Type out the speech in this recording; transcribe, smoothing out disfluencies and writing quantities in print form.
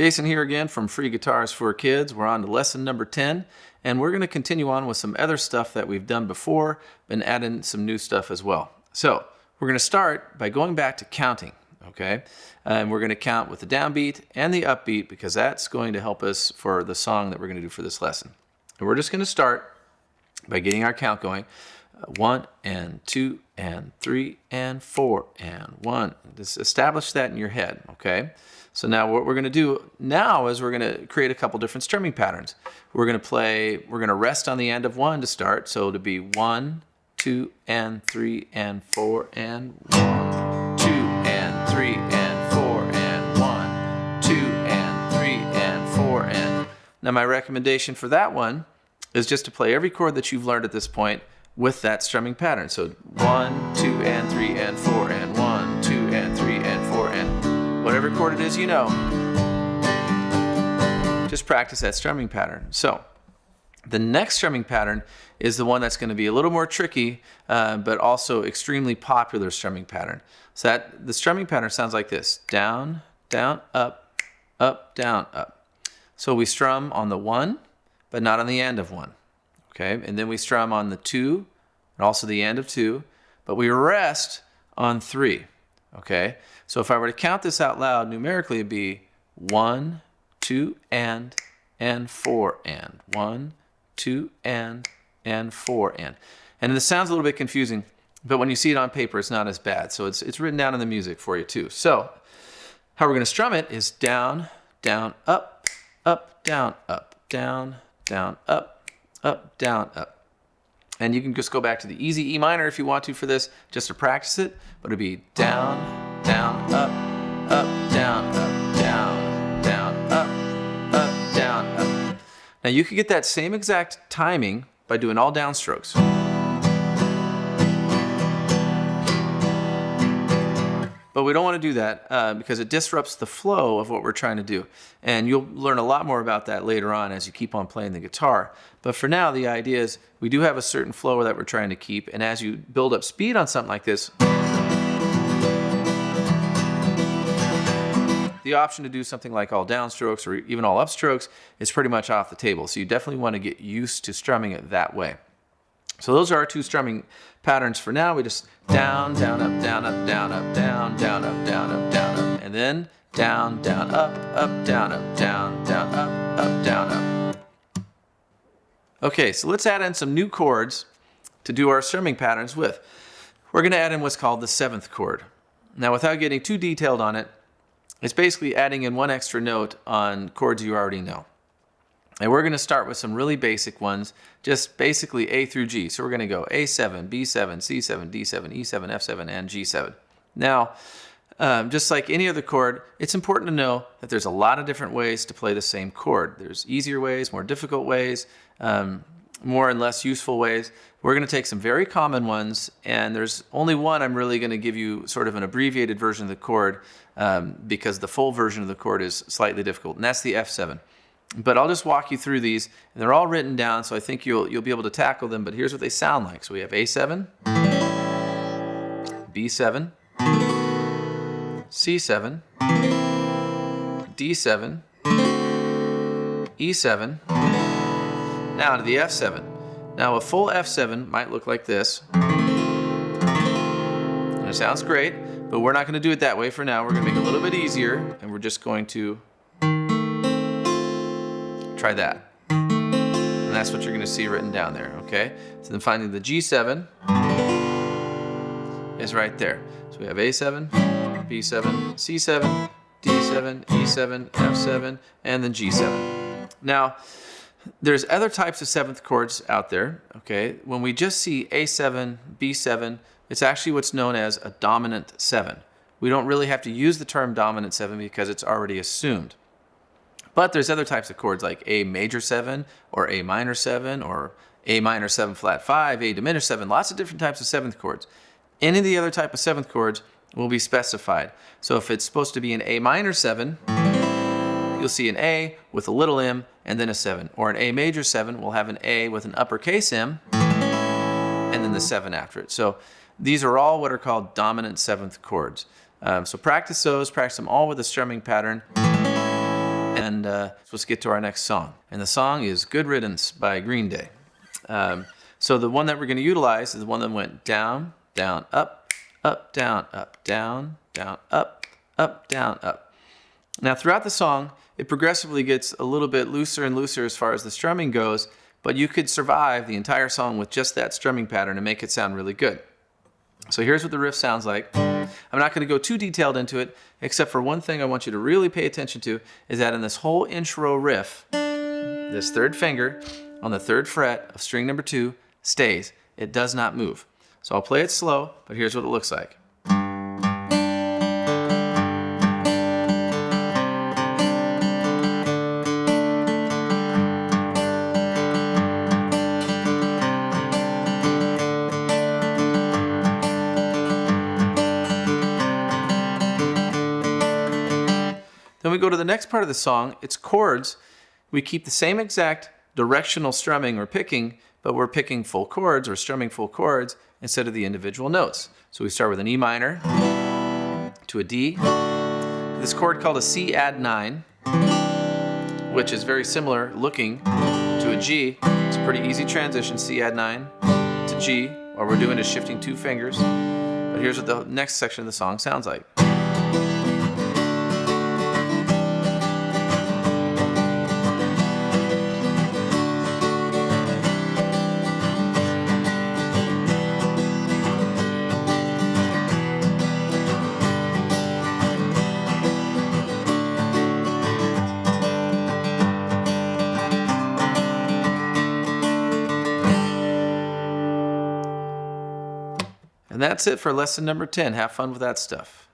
Jason here again from Free Guitars for Kids. We're on to lesson number 10, and we're going to continue on with some other stuff that we've done before and add in some new stuff as well. So we're going to start by going back to counting, okay? And we're going to count with the downbeat and the upbeat because that's going to help us for the song that we're going to do for this lesson. And we're just going to start by getting our count going. 1 and 2 and 3 and 4 and 1. Just establish that in your head, okay? So now what we're going to do now is we're going to create a couple different strumming patterns. We're going to rest on the end of 1 to start. So it'll be 1, 2 and 3 and 4 and 1, 2 and 3 and 4 and 1, 2 and 3 and 4 and. Now my recommendation for that one is just to play every chord that you've learned at this point with that strumming pattern. So 1, 2 and 3 and 4 and 1, 2 and 3 and 4 and whatever chord it is you know. Just practice that strumming pattern. So the next strumming pattern is the one that's going to be a little more tricky, but also extremely popular strumming pattern. So the strumming pattern sounds like this: down, down, up, up, down, up. So we strum on the 1, but not on the end of 1. Okay, and then we strum on the 2 and also the end of 2, but we rest on 3. Okay, so if I were to count this out loud numerically, it'd be 1, 2 and 4 and 1, 2 and 4 and. And this sounds a little bit confusing, but when you see it on paper, it's not as bad. So it's written down in the music for you too. So how we're going to strum it is down, down, up, up, down, up, down, down, up, up, down, up. And you can just go back to the easy E minor if you want to for this, just to practice it. But it'll be down, down, up, up, down, up, down, down, up, down, up. Now you could get that same exact timing by doing all downstrokes. But we don't want to do that because it disrupts the flow of what we're trying to do. And you'll learn a lot more about that later on as you keep on playing the guitar. But for now, the idea is we do have a certain flow that we're trying to keep. And as you build up speed on something like this, the option to do something like all downstrokes or even all upstrokes is pretty much off the table. So you definitely want to get used to strumming it that way. So those are our two strumming patterns for now. We just down, down, up, down, up, down, up, down, down, up, down, up, down, up, and then down, down, up, down, up, down, down, up, down, up. Okay, so let's add in some new chords to do our strumming patterns with. We're going to add in what's called the 7th chord. Now, without getting too detailed on it, it's basically adding in one extra note on chords you already know. And we're going to start with some really basic ones, just basically A through G. So we're going to go A7, B7, C7, D7, E7, F7, and G7. Now, just like any other chord, it's important to know that there's a lot of different ways to play the same chord. There's easier ways, more difficult ways, more and less useful ways. We're going to take some very common ones, and there's only one I'm really going to give you sort of an abbreviated version of the chord because the full version of the chord is slightly difficult, and that's the F7. But I'll just walk you through these, and they're all written down, so I think you'll be able to tackle them, but here's what they sound like. So we have A7, B7, C7, D7, E7, now to the F7. Now a full F7 might look like this, and it sounds great, but we're not going to do it that way for now. We're going to make it a little bit easier, and we're just going to try that. And that's what you're going to see written down there, okay? So then finally the G7 is right there. So we have A7, B7, C7, D7, E7, F7, and then G7. Now, there's other types of 7th chords out there, okay? When we just see A7, B7, it's actually what's known as a dominant 7. We don't really have to use the term dominant 7 because it's already assumed. But there's other types of chords like A major 7 or A minor 7 or A minor 7 flat 5, A diminished 7, lots of different types of 7th chords. Any of the other type of 7th chords will be specified. So if it's supposed to be an A minor 7, you'll see an A with a little m and then a 7. Or an A major 7 will have an A with an uppercase M and then the 7 after it. So these are all what are called dominant 7th chords. So practice those, practice them all with a strumming pattern. And let's get to our next song. And the song is Good Riddance by Green Day. So the one that we're going to utilize is the one that went down, down, up, up, down, up, down, down, up, up, down, up. Now throughout the song, it progressively gets a little bit looser and looser as far as the strumming goes, but you could survive the entire song with just that strumming pattern and make it sound really good. So here's what the riff sounds like. I'm not going to go too detailed into it, except for one thing I want you to really pay attention to is that in this whole intro riff, this third finger on the 3rd fret of string number 2 stays. It does not move. So I'll play it slow, but here's what it looks like. Then we go to the next part of the song. It's chords. We keep the same exact directional strumming or picking, but we're picking full chords or strumming full chords instead of the individual notes. So we start with an E minor to a D, this chord called a C add 9, which is very similar looking to a G. It's a pretty easy transition, C add 9 to G. All we're doing is shifting 2 fingers. But here's what the next section of the song sounds like. And that's it for lesson number 10. Have fun with that stuff.